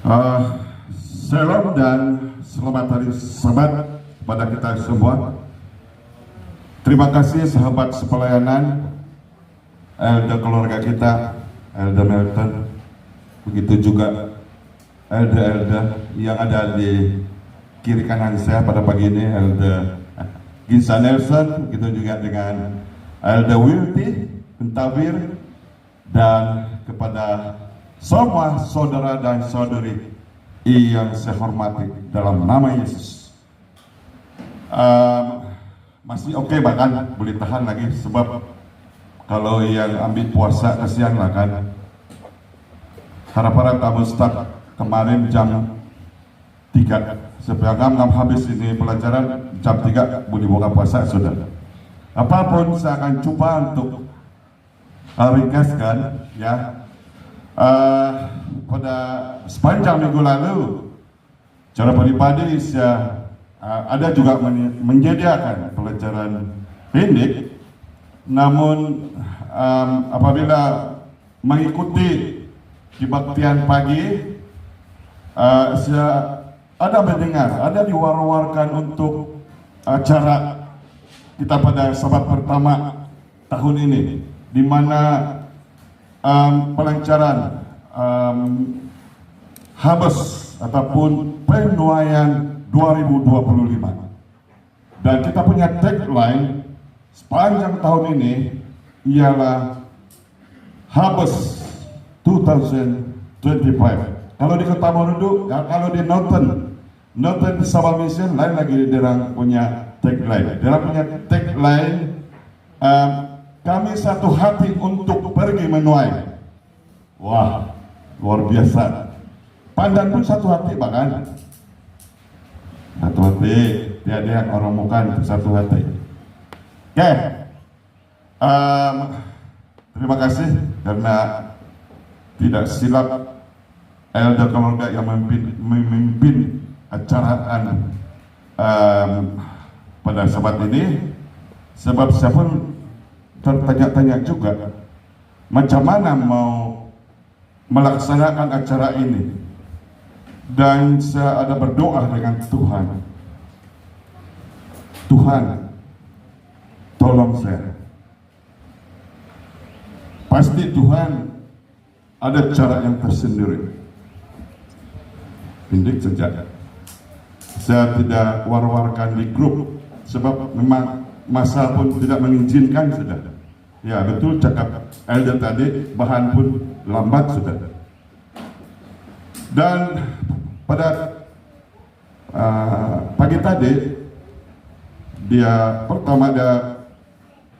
Uh, Shalom dan selamat hari Sabat pada kita semua. Terima kasih sahabat sepelayanan, elda keluarga kita, elda Melton, begitu juga elda-elda yang ada di kiri kanan saya pada pagi ini, elda Ginsa Nelson, begitu juga dengan elda Wilty Pentawir, dan kepada semua saudara dan saudari yang saya hormati dalam nama Yesus. Masih oke, bahkan boleh tahan lagi, sebab kalau yang ambil puasa kasihan lah kan. Harap-harap kamu start kemarin jam 3 supaya kamu habis ini pelajaran jam 3 boleh buka puasa sudah. Apapun saya akan coba untuk ringkaskan ya. Pada sepanjang minggu lalu secara pribadi saya ada juga menyediakan pelajaran pendek, namun apabila mengikuti kebaktian pagi, saya ada mendengar, ada diwar-warkan untuk acara kita pada Sabat pertama tahun ini, di mana pelancaran harvest ataupun penuaian 2025, dan kita punya tagline sepanjang tahun ini ialah Harvest 2025. Kalau di Kota Marudu, kalau di Northern Sabah Mission, lain lagi dia punya tagline. Dia punya tagline, kami satu hati untuk pergi menuai. Wah, luar biasa. Pandan pun satu hati bahkan. Satu hati, dia orang bukan satu hati. Oke, terima kasih karena tidak silap elda keluarga yang memimpin acaraan pada Sabat ini, sebab saya pun tertanya-tanya juga macam mana mau melaksanakan acara ini, dan saya ada berdoa dengan Tuhan. Tuhan, tolong saya. Pasti Tuhan ada cara yang tersendiri. Pendek saja, saya tidak war-warkan di grup, sebab memang masa pun tidak mengizinkan sudah. Ya betul cakap elder tadi, bahan pun lambat sudah. Dan pada pagi tadi dia pertama ada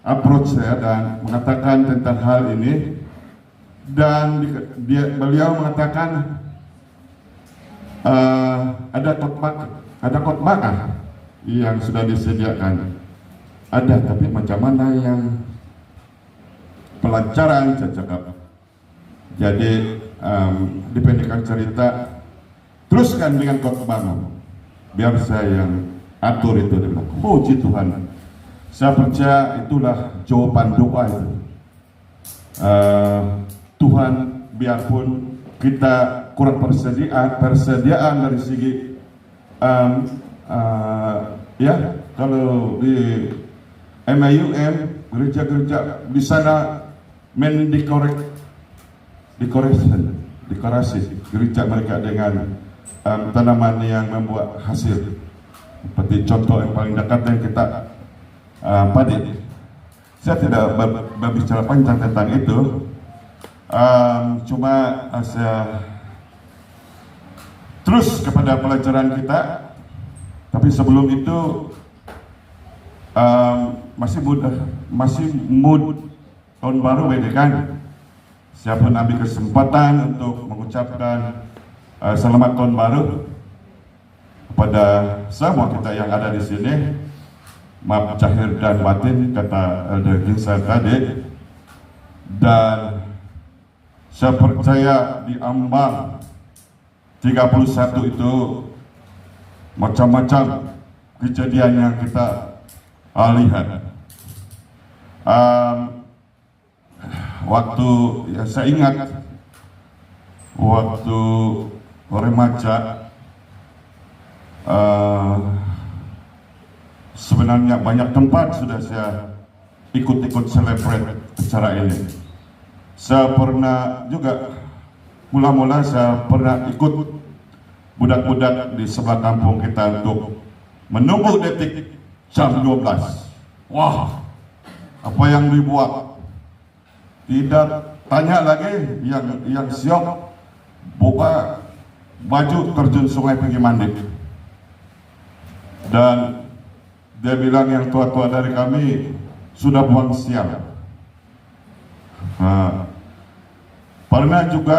approach saya dan mengatakan tentang hal ini, dan beliau mengatakan ada khotbah yang sudah disediakan, ada, tapi macam mana yang pelancaran saya cakap. Jadi dipendekkan cerita, teruskan dengan khotbahmu, biar saya yang atur itu. Dia bilang, puji Tuhan, saya percaya itulah jawaban doa itu. Tuhan, biarpun kita kurang persediaan dari segi ya, kalau di MIUM gereja-gereja di sana dekorasi gereja mereka dengan tanaman yang membuat hasil, seperti contoh yang paling dekat yang kita padi. Saya tidak berbicara panjang tentang itu, cuma saya terus kepada pelajaran kita. Tapi sebelum itu masih mood tahun baru, kan? Saya pun ambil kesempatan untuk mengucapkan selamat tahun baru kepada semua kita yang ada di sini. Maaf zahir dan batin, kata Elder Ginsa tadi. Dan saya percaya di ambang 31 itu macam-macam kejadian yang kita lihat. Waktu ya, saya ingat waktu remaja, sebenarnya banyak tempat sudah saya ikut-ikut celebrate acara ini. Saya pernah juga, mula-mula saya pernah ikut budak-budak di sebelah kampung kita untuk menunggu detik jam 12. Wah, apa yang dibuat? Tidak tanya lagi, yang siap buka baju terjun sungai pergi mandi. Dan dia bilang yang tua-tua dari kami sudah buang siang. Pernah juga,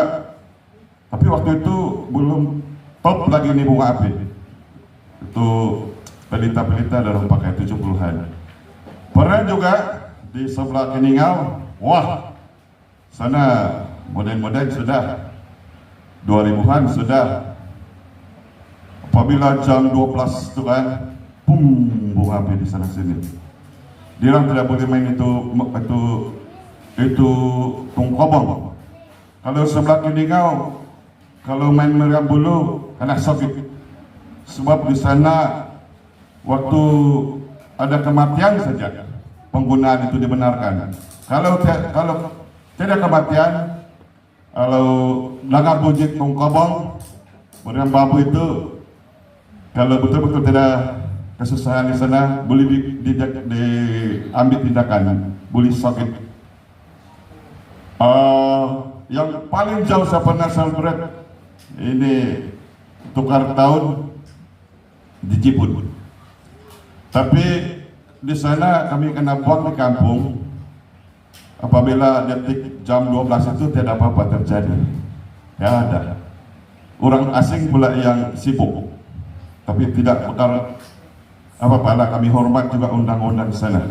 tapi waktu itu belum top lagi nih bunga api. Itu pelita-pelita dalam pakai 70-an. Pernah juga di sebelah Keningau, wah, sana modern-modern sudah 2000-an sudah. Apabila jam 12 itu kan, pum, bunga api di sana sini. Dia tidak boleh main itu tungkobong. Kalau sebelah Keningau, kalau main meriam bulu, kena sakit. Sebab di sana waktu ada kematian saja penggunaan itu dibenarkan. Kalau tidak kematian, kalau langar bujik tungkobong, meriam bambu itu, kalau betul-betul tidak kesusahan di sana, boleh diambil tindakan, boleh sakit. Yang paling jauh saya pernah celebrate ini tukar tahun di Jipun. Tapi di sana kami kena buang di kampung. Apabila detik jam 12 itu tidak apa-apa terjadi. Ya ada. Orang asing pula yang sibuk. Tapi tidak bakal apa-apa lah, kami hormat juga undang-undang sana.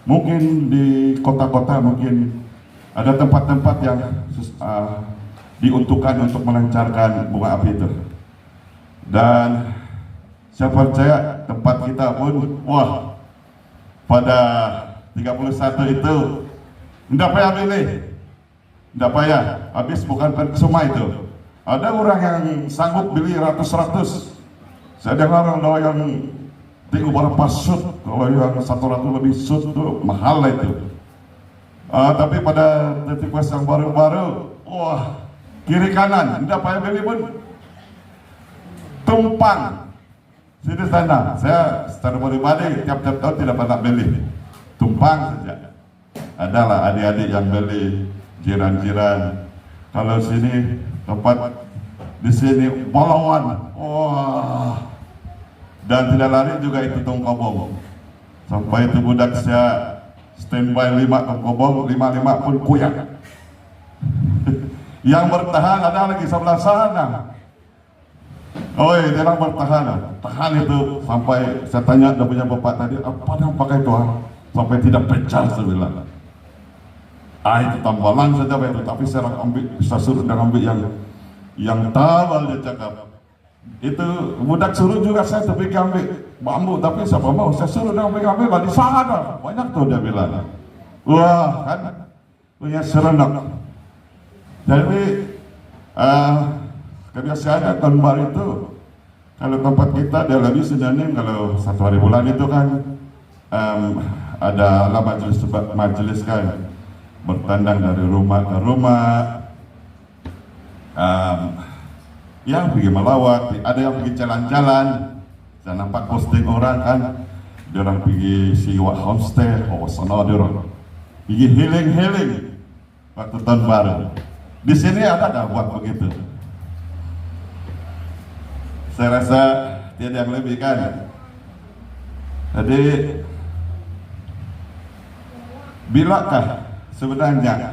Mungkin di kota-kota mungkin ada tempat-tempat yang diuntukkan untuk melancarkan bunga api itu. Dan saya percaya tempat kita pun, wah, pada 31 itu tidak payah pilih, tidak payah, habis bukan semua itu. Ada orang yang sanggup beli ratus-ratus. Saya dengar kalau yang tinggal berapa shoot, kalau yang 100 lebih shoot itu mahal lah itu. Tapi pada detik yang baru-baru, wah, kiri kanan, tidak payah beli pun, tumpang sini sana. Saya secara pribadi tiap-tiap tahun tidak pernah beli, tumpang saja. Adalah adik-adik yang beli, jiran-jiran. Kalau sini tempat di sini Balawan, wah, dan tidak lari juga itu tungkobong. Sampai itu budak saya standby 5 tungkobong, 5 pun kuyak. Yang bertahan ada lagi sebelah sana. Oh, dia orang bertahan, tahan itu sampai saya tanya dia punya bapak tadi, apa yang pakai itu? Sampai tidak pecah sebelah. Itu tambalan saja itu, tapi saya ambil, bisa suruh dia ambil yang tebal, dia cakap. Itu budak suruh juga saya tapi ambil bambu, tapi siapa mau, saya suruh dia ambil lah di sana, banyak tuh dia bilang. Wah, kan punya serendak. Jadi kebiasaannya tahun baru itu, kalau tempat kita dia lebih sinonim. Kalau 1 hari bulan itu kan ada lah majelis kan, bertandang dari rumah ke rumah, yang pergi melawat, ada yang pergi jalan-jalan. Saya nampak posting orang kan, dia orang pergi sewa homestay, sana dia orang pergi healing waktu tahun baru. Di sini ada nggak buat begitu? Saya rasa tidak yang lebih kan. Jadi bilakah sebenarnya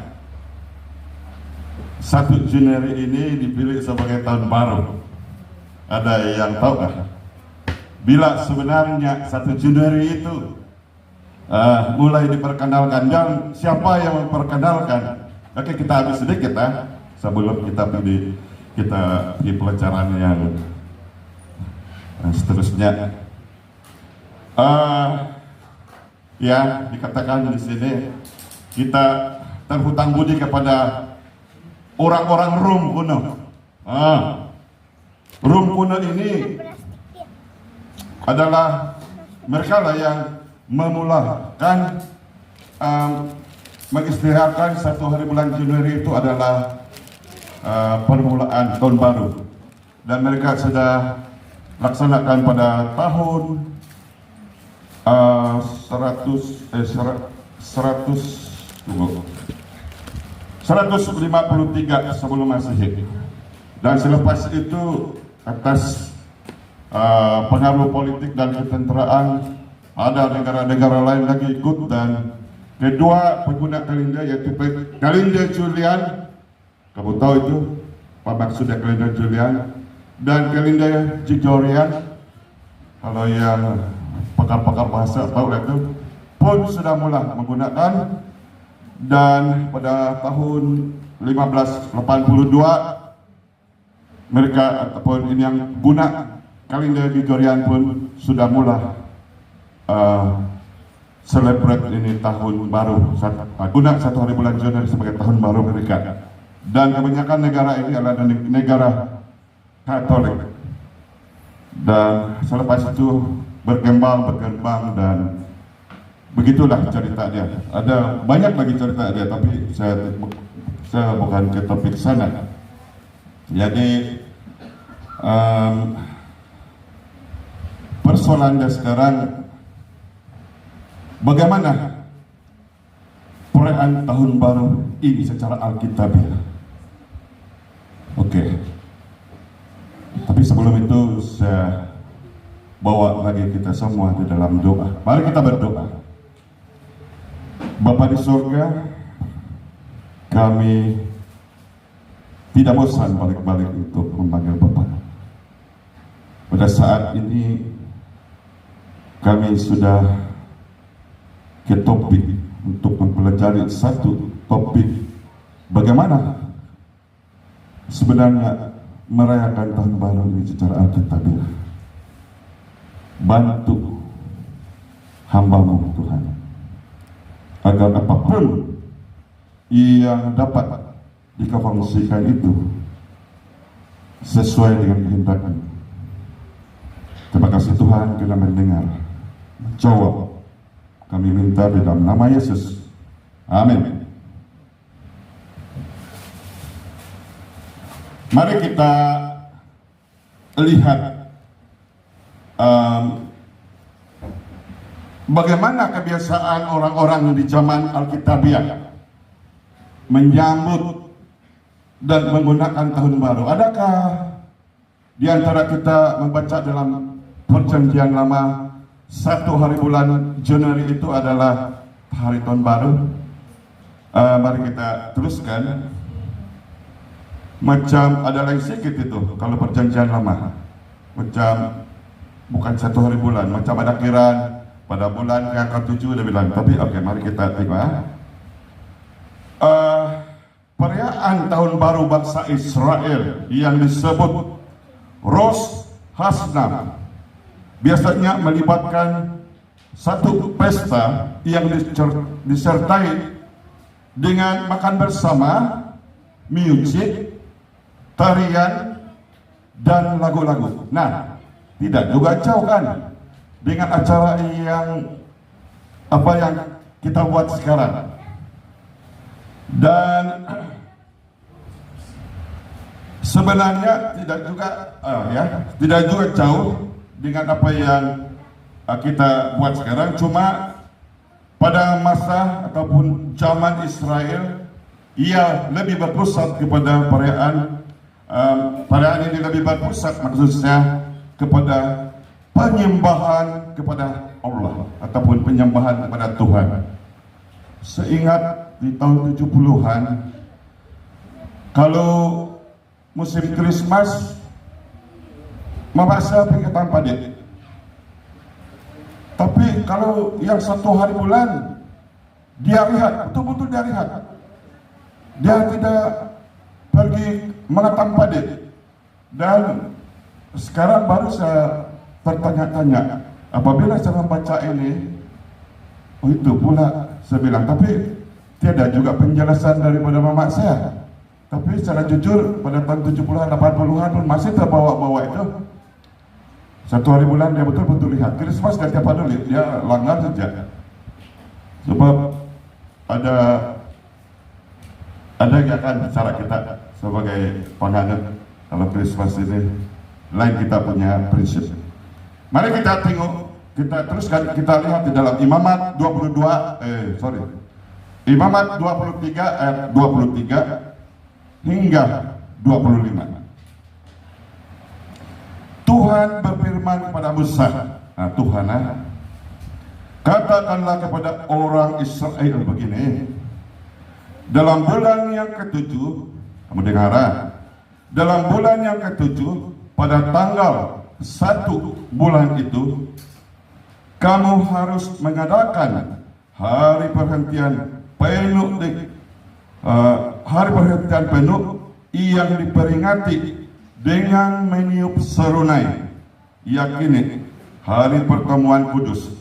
1 Januari ini dipilih sebagai tahun baru? Ada yang tahu kah? Bila sebenarnya 1 Januari itu mulai diperkenalkan, dan siapa yang memperkenalkan? Oke, kita habis sedikit sebelum kita pergi pelajaran yang seterusnya. Ya, dikatakan di sini kita terhutang budi kepada orang-orang Rom kuno. Rumpuna ini adalah mereka lah yang memulakan mengistilahkan 1 hari bulan Januari itu adalah permulaan tahun baru, dan mereka sudah laksanakan pada tahun 153 sebelum Masehi. Dan selepas itu atas pengaruh politik dan ketenteraan ada negara-negara lain lagi ikut, dan kedua pengguna kalender yaitu kalender Julian, kamu tahu itu apa maksudnya kalender Julian, dan kalender Gregorian, kalau yang pakar-pakar bahasa tahu itu pun sudah mulai menggunakan. Dan pada tahun 1582 mereka ataupun ini yang guna kalender Gregorian pun sudah mulai celebrate ini tahun baru, guna 1 hari bulan Januari sebagai tahun baru mereka. Dan kebanyakan negara ini adalah negara Katolik, dan selepas itu berkembang dan begitulah cerita dia. Ada banyak lagi cerita dia, tapi saya bukan ke topik sana. Jadi persoalannya sekarang bagaimana perayaan tahun baru ini secara alkitabiah. Oke. Tapi sebelum itu saya bawa lagi kita semua di dalam doa. Mari kita berdoa. Bapa di surga, kami tidak bosan balik-balik untuk memanggil Bapa. Pada saat ini kami sudah ke topik untuk mempelajari satu topik bagaimana sebenarnya merayakan tahun baru ini secara alkitabiah. Bantu hamba-Mu Tuhan, agar apapun yang dapat dikongsikan itu sesuai dengan kehendak-Mu. Terima kasih Tuhan karena mendengar, menjawab. Kami minta di dalam nama Yesus. Amin. Mari kita lihat bagaimana kebiasaan orang-orang di zaman Alkitabiah menyambut dan menggunakan tahun baru. Adakah di antara kita membaca dalam Perjanjian Lama 1 hari bulan Januari itu adalah hari tahun baru? Mari kita teruskan. Macam ada lain sedikit itu kalau Perjanjian Lama, macam bukan 1 hari bulan, macam ada kiraan pada bulan yang ke-7 dia bilang. Tapi oke, mari kita tengok. Perayaan tahun baru bangsa Israel yang disebut Rosh Hashanah biasanya melibatkan satu pesta yang disertai dengan makan bersama, musik, tarian, dan lagu-lagu. Nah, tidak juga jauh kan dengan acara yang kita buat sekarang. Dan sebenarnya tidak juga jauh dengan apa yang kita buat sekarang. Cuma pada masa ataupun zaman Israel, ia lebih berpusat kepada perayaan ini lebih berpusat maksudnya kepada penyembahan kepada Allah ataupun penyembahan kepada Tuhan. Seingat di tahun 70-an, kalau musim Christmas membaca pikatan padet. Tapi kalau yang 1 hari bulan dia lihat, betul-betul dia lihat, dia tidak pergi mengatam padet. Dan sekarang baru saya bertanya-tanya, apabila saya membaca ini, itu pula saya bilang, tapi tiada juga penjelasan daripada mama saya. Tapi secara jujur pada tahun 70-an, 80-an pun masih terbawa-bawa itu. Satu hari bulan dia betul-betul lihat. Christmas dan tiap hari dia langgar saja. Sebab ada yang akan cara kita sebagai penganut kalau Christmas ini lain, kita punya prinsip. Mari kita tengok, kita teruskan, kita lihat di dalam Imamat 23 ayat 23 hingga 25. Tuhan berfirman kepada Musa, Tuhan, katakanlah kepada orang Israel begini, dalam bulan yang ketujuh, kamu dengar, dalam bulan yang ketujuh, pada tanggal 1 bulan itu, kamu harus mengadakan hari perhentian penuh yang diperingati dengan meniup serunai, yakini hari pertemuan kudus.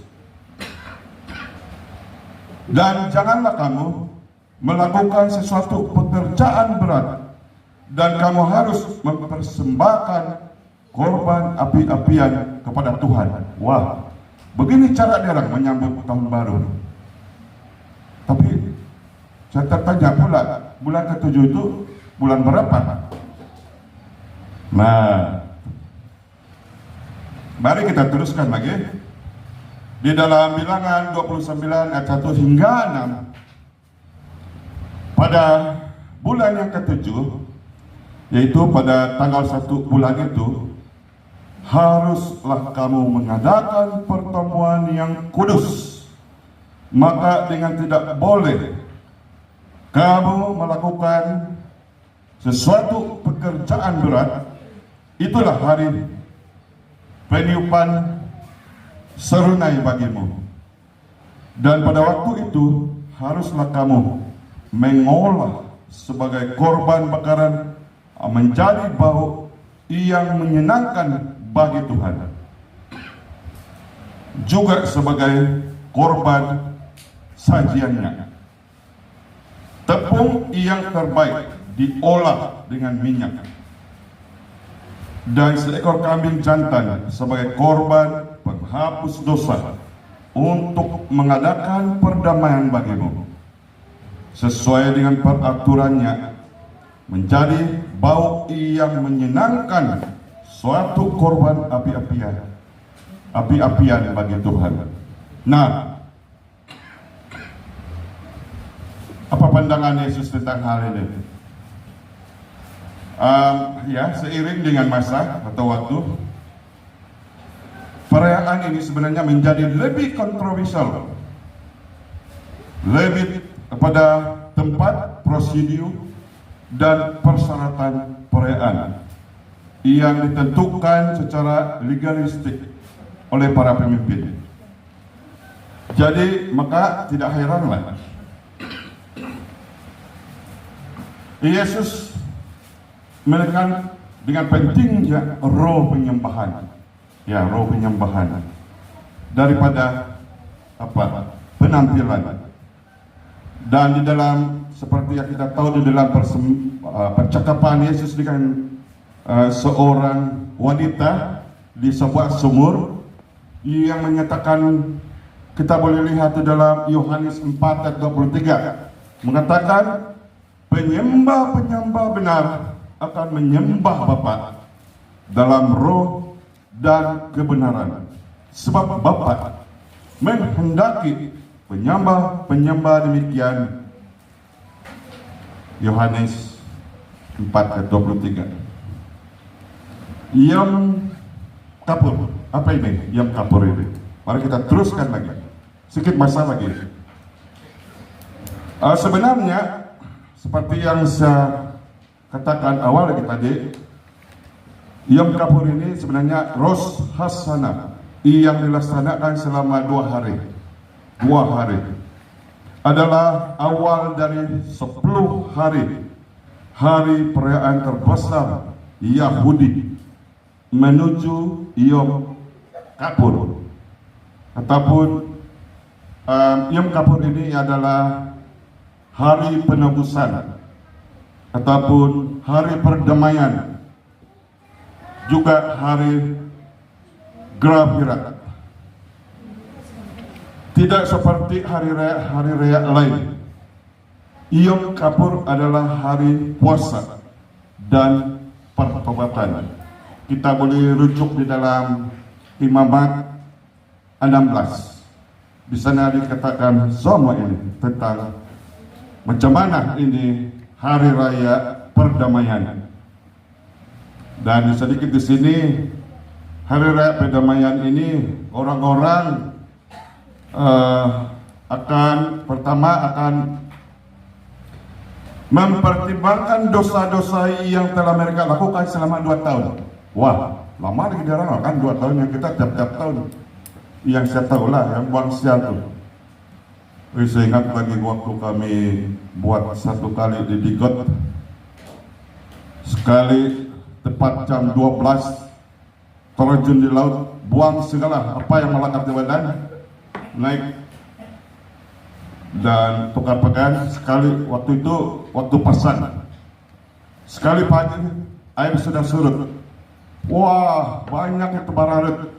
Dan janganlah kamu melakukan sesuatu pekerjaan berat, dan kamu harus mempersembahkan korban api-apian kepada Tuhan. Wah, begini cara dia orang menyambut tahun baru. Tapi saya tertanya pula, bulan ke-7 itu bulan berapa? Nah, mari kita teruskan lagi di dalam Bilangan 29 ayat 1 hingga 6. Pada bulan yang ke-7, yaitu pada tanggal 1 bulan itu, haruslah kamu mengadakan pertemuan yang kudus. Maka dengan tidak boleh kamu melakukan sesuatu pekerjaan berat. Itulah hari peniupan serunai bagimu. Dan pada waktu itu haruslah kamu mengolah sebagai korban bakaran menjadi bau yang menyenangkan bagi Tuhan, juga sebagai korban sajiannya. Tepung yang terbaik diolah dengan minyak, dan seekor kambing jantan sebagai korban penghapus dosa untuk mengadakan perdamaian bagimu, sesuai dengan peraturannya, menjadi bau yang menyenangkan, suatu korban api-apian bagi Tuhan. Nah, apa pandangan Yesus tentang hal ini? Ya, seiring dengan masa atau waktu, perayaan ini sebenarnya menjadi lebih kontroversial, lebih kepada tempat, prosedur, dan persyaratan perayaan yang ditentukan secara legalistik oleh para pemimpin. Jadi maka tidak heranlah Yesus menekan dengan pentingnya roh penyembahan, ya, roh penyembahan daripada penampilan. Dan di dalam, seperti yang kita tahu, di dalam percakapan Yesus dengan seorang wanita di sebuah sumur, yang menyatakan, kita boleh lihat di dalam Yohanes 4 ayat 23, mengatakan penyembah-penyembah benar akan menyembah Bapa dalam roh dan kebenaran, sebab Bapa menghendaki penyembah-penyembah demikian. Yohanes 4 ayat 23. Yom Kippur, apa ini Yom Kippur ini? Mari kita teruskan lagi, sedikit masa lagi. Sebenarnya seperti yang saya katakan awal lagi tadi, Yom Kippur ini sebenarnya Rosh Hashanah yang dilaksanakan selama 2 hari. 2 hari adalah awal dari 10 hari perayaan terbesar Yahudi menuju Yom Kippur, ataupun Yom Kippur ini adalah hari penebusan ataupun hari perdamaian, juga hari Grafira. Tidak seperti hari raya lain. Yom Kippur adalah hari puasa dan pertobatan. Kita boleh rujuk di dalam Imamat 16. Di sana dikatakan semua ini tentang macam mana ini hari raya perdamaian. Dan sedikit di sini, hari raya perdamaian ini orang-orang akan mempertimbangkan dosa-dosa yang telah mereka lakukan selama 2 tahun. Wah, lama lagi dia orang kan 2 tahun yang kita tiap-tiap tahun. Yang saya tahu lah, yang buang sial tuh. Saya ingat lagi waktu kami buat 1 kali di Digot. Sekali tepat jam 12 terjun di laut, buang segala apa yang melekat di badan, naik dan tukar pakaian. Sekali waktu itu waktu pasan, sekali pagi air sudah surut. Wah, banyak itu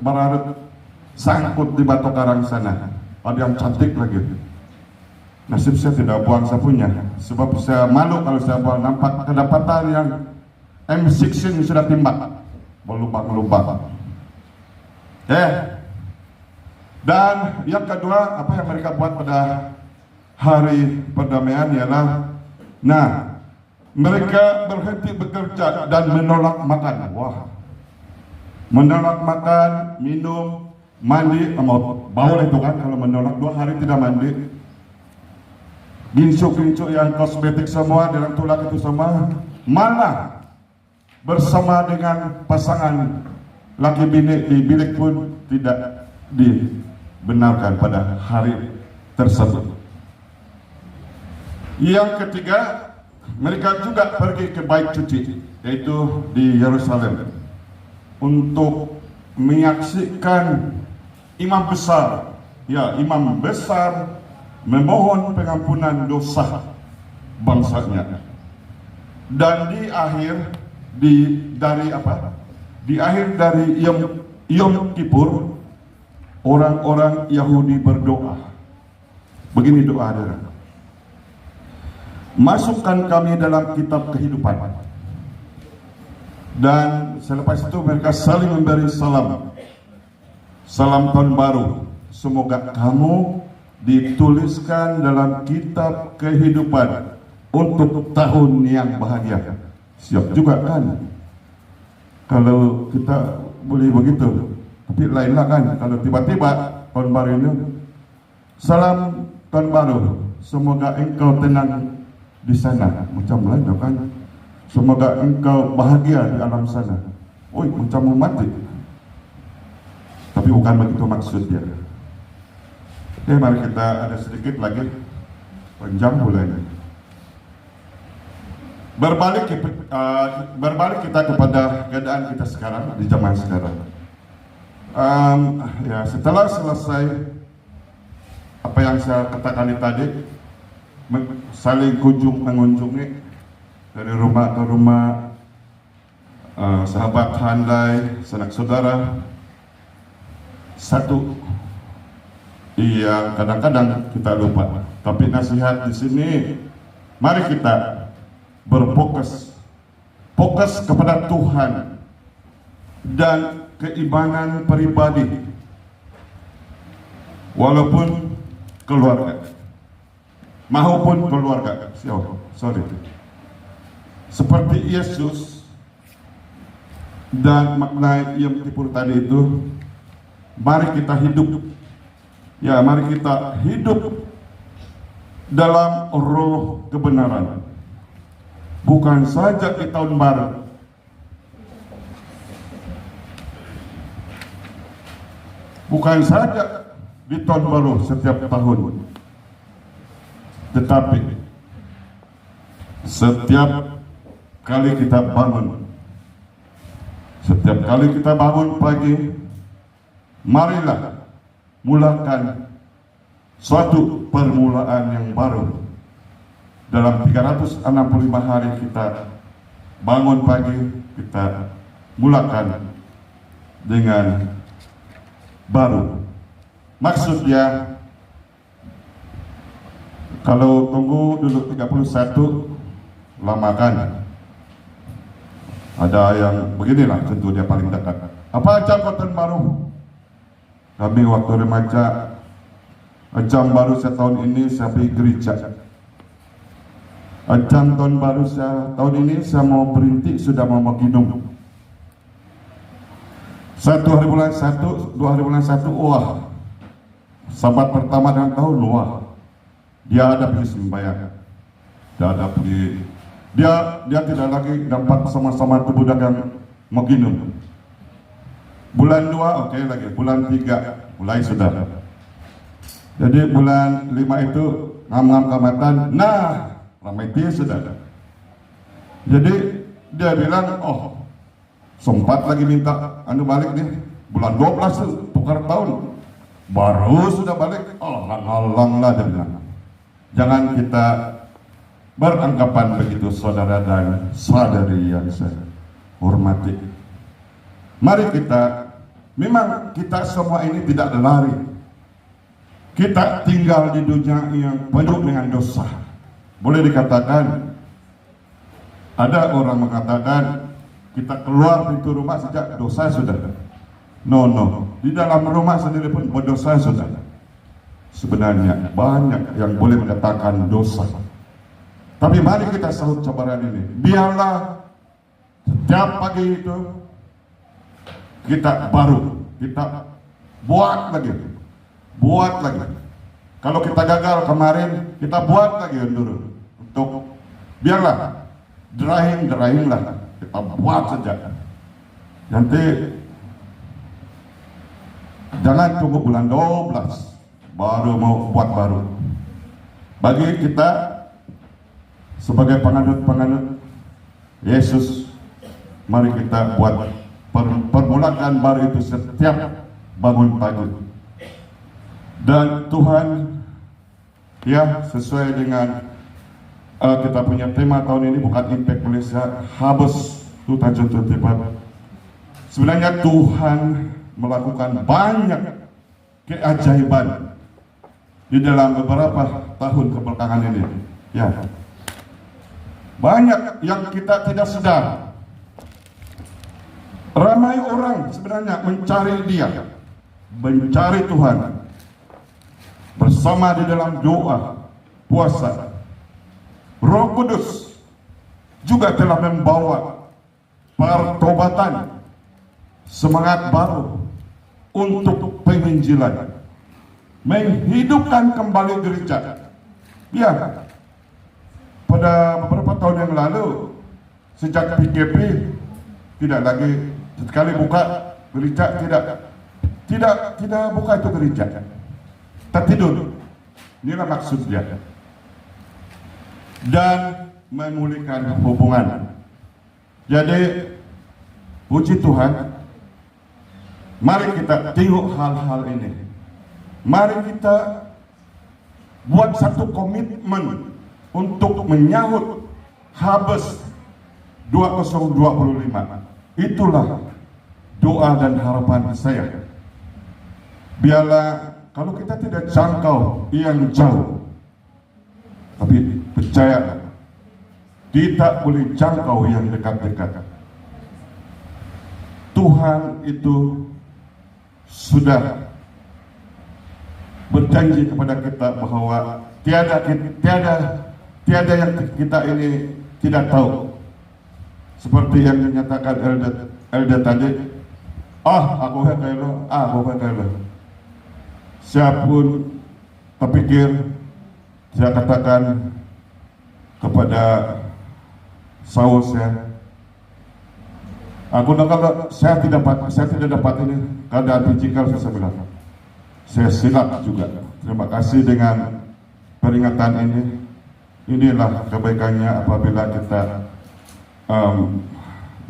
bararut sangkut di batu karang sana. Ada yang cantik lagi. Nasib saya tidak buang sapunya, sebab saya malu kalau saya buang, nampak kedapatan yang M16 sudah timbak berlubang-lubang. Dan yang kedua, apa yang mereka buat pada hari perdamaian ialah, mereka berhenti bekerja dan menolak makan. Wah, menolak makan, minum, mandi, bau itu kan kalau menolak 2 hari tidak mandi. Gincu-gincu yang kosmetik semua, dalam tulak itu semua, malah bersama dengan pasangan laki bini di bilik pun tidak dibenarkan pada hari tersebut. Yang ketiga, mereka juga pergi ke bait suci, yaitu di Yerusalem, untuk menyaksikan imam besar memohon pengampunan dosa bangsanya. Dan di akhir dari Yom Kippur, orang-orang Yahudi berdoa. Begini doa dia. Masukkan kami dalam kitab kehidupan. Dan selepas itu mereka saling memberi salam tahun baru. Semoga kamu dituliskan dalam kitab kehidupan untuk tahun yang bahagia. Siap juga kan kalau kita boleh begitu. Tapi lainlah kan kalau tiba-tiba tahun baru ini, salam tahun baru, semoga engkau tenang di sana. Macam lain kan, semoga engkau bahagia di alam sana. Macam mau mati. Tapi bukan begitu maksudnya. Mari kita ada sedikit lagi panjang bulan. Berbalik kita kepada keadaan kita sekarang di zaman sekarang. Setelah selesai apa yang saya katakan tadi, saling mengunjungi dari rumah ke rumah, sahabat handai, sanak saudara. Satu yang kadang-kadang kita lupa, tapi nasihat di sini, mari kita berfokus kepada Tuhan dan keimanan pribadi, walaupun keluarga maupun keluarga. Seperti Yesus dan makna Yom Kippur tadi itu, mari kita hidup dalam roh kebenaran, bukan saja di tahun baru, bukan saja di tahun baru setiap tahun, tetapi setiap kali kita bangun pagi, marilah mulakan suatu permulaan yang baru dalam 365 hari kita bangun pagi, kita mulakan dengan baru. Maksudnya, kalau tunggu dulu 31, lama kan? Ada yang beginilah, tentu dia paling dekat. Apa aja tahun baru? Kami waktu remaja, jam baru saya tahun ini saya pergi gereja. Jam tahun baru saya tahun ini saya mau berhenti, sudah mau ginum. 1 hari bulan 1, 2 hari bulan 1, wah, sahabat pertama dalam tahun, wah, dia ada pergi sembahyang, dia ada pergi, dia tidak lagi dapat sama-sama tubuh dagang mau ginum. Bulan 2, oke lagi, bulan 3 mulai sudah. Jadi bulan 5 itu ngam-ngam kamatan, nah ramai dia sudah. Jadi dia bilang, oh sempat lagi minta balik nih, bulan 12 tuh, tukar tahun, baru sudah balik, alang-alang lah dia bilang. Jangan kita beranggapan begitu, saudara dan saudari yang saya hormati. Mari kita, memang kita semua ini tidak lari. Kita tinggal di dunia yang penuh dengan dosa. Boleh dikatakan, ada orang mengatakan kita keluar pintu rumah sejak dosa sudah. No, di dalam rumah sendiri pun berdosa sudah. Sebenarnya banyak yang boleh mendatangkan dosa. Tapi mari kita sahut cabaran ini. Biarlah setiap pagi itu kita baru, kita buat lagi. Kalau kita gagal kemarin, kita buat lagi dulu. Untuk biarlah drying lah, kita buat saja. Nanti jangan tunggu bulan 12 baru mau buat baru. Bagi kita sebagai penganut Yesus, mari kita buat permulaan baru itu setiap bangun pagi. Dan Tuhan, ya, sesuai dengan kita punya tema tahun ini, bukan Impact Malaysia, Harvest 2024. Sebenarnya Tuhan melakukan banyak keajaiban di dalam beberapa tahun kebelakangan ini. Ya, banyak yang kita tidak sadar. Ramai orang sebenarnya mencari Dia, mencari Tuhan. Bersama di dalam doa, puasa, Roh Kudus juga telah membawa pertobatan, semangat baru untuk penginjilan, menghidupkan kembali gereja. Ya, pada beberapa tahun yang lalu, sejak PKP, tidak lagi sekali buka gereja, tidak buka itu gereja. Tertidur, inilah maksudnya. Dan memulihkan hubungan. Jadi, puji Tuhan, mari kita tengok hal-hal ini. Mari kita buat satu komitmen untuk menyahut Harvest 2025. Itulah doa dan harapan saya. Biarlah kalau kita tidak jangkau yang jauh, tapi percayalah, kita boleh jangkau yang dekat-dekat. Tuhan itu sudah berjanji kepada kita bahwa tiada yang kita ini tidak tahu. Seperti yang dinyatakan Elda tadi, aku kaya. Saya pun terpikir, saya katakan kepada Saul saya, saya tidak dapat ini keadaan fisikal, saya bilang, saya silap juga. Terima kasih dengan peringatan ini. Inilah kebaikannya apabila kita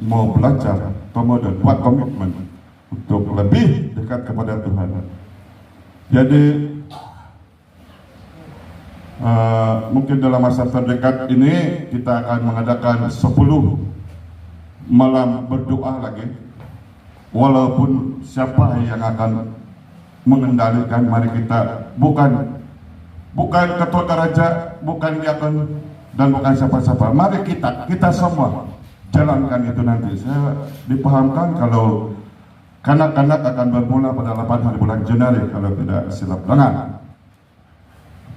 mau belajar atau mau buat komitmen untuk lebih dekat kepada Tuhan. Jadi Mungkin dalam masa terdekat ini kita akan mengadakan 10 malam berdoa lagi. Walaupun siapa yang akan mengendalikan, mari kita bukan ketua gereja, bukan diakon, dan bukan siapa-siapa. Mari kita semua jalankan itu nanti. Saya dipahamkan kalau kanak-kanak akan bermula pada 8 hari bulan Januari kalau tidak silap dengar.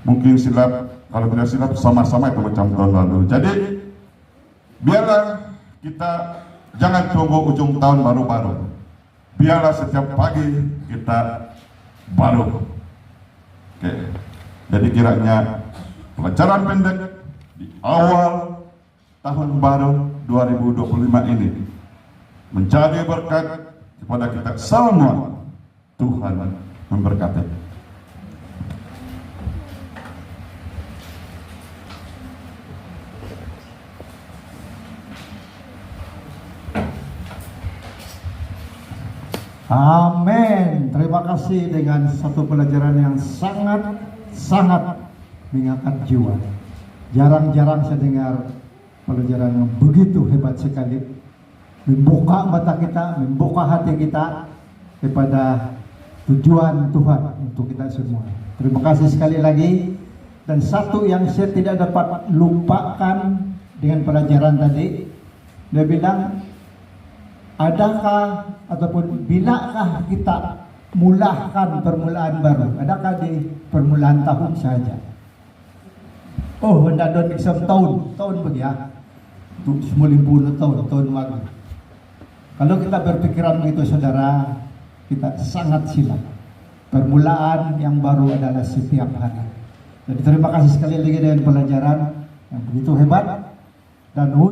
Mungkin silap, kalau tidak silap sama-sama itu macam tahun lalu. Jadi biarlah kita jangan tunggu ujung tahun baru-baru. Biarlah setiap pagi kita baru. Oke. Jadi kiranya pelajaran pendek di awal tahun baru 2025 ini menjadi berkat kepada kita semua. Tuhan memberkati. Amin. Terima kasih dengan satu pelajaran yang sangat mengangkat jiwa. Jarang-jarang saya dengar pelajaran yang begitu hebat sekali, membuka mata kita, membuka hati kita kepada tujuan Tuhan untuk kita semua. Terima kasih sekali lagi. Dan satu yang saya tidak dapat lupakan dengan pelajaran tadi, dia bilang, adakah ataupun bilakah kita mulakan permulaan baru? Adakah di permulaan tahun saja? Oh, hendak don exam tahun bagi ya. Untuk 90 tahun lagi. Kalau kita berpikiran begitu saudara, kita sangat silap. Permulaan yang baru adalah setiap hari. Jadi terima kasih sekali lagi dengan pelajaran yang begitu hebat dan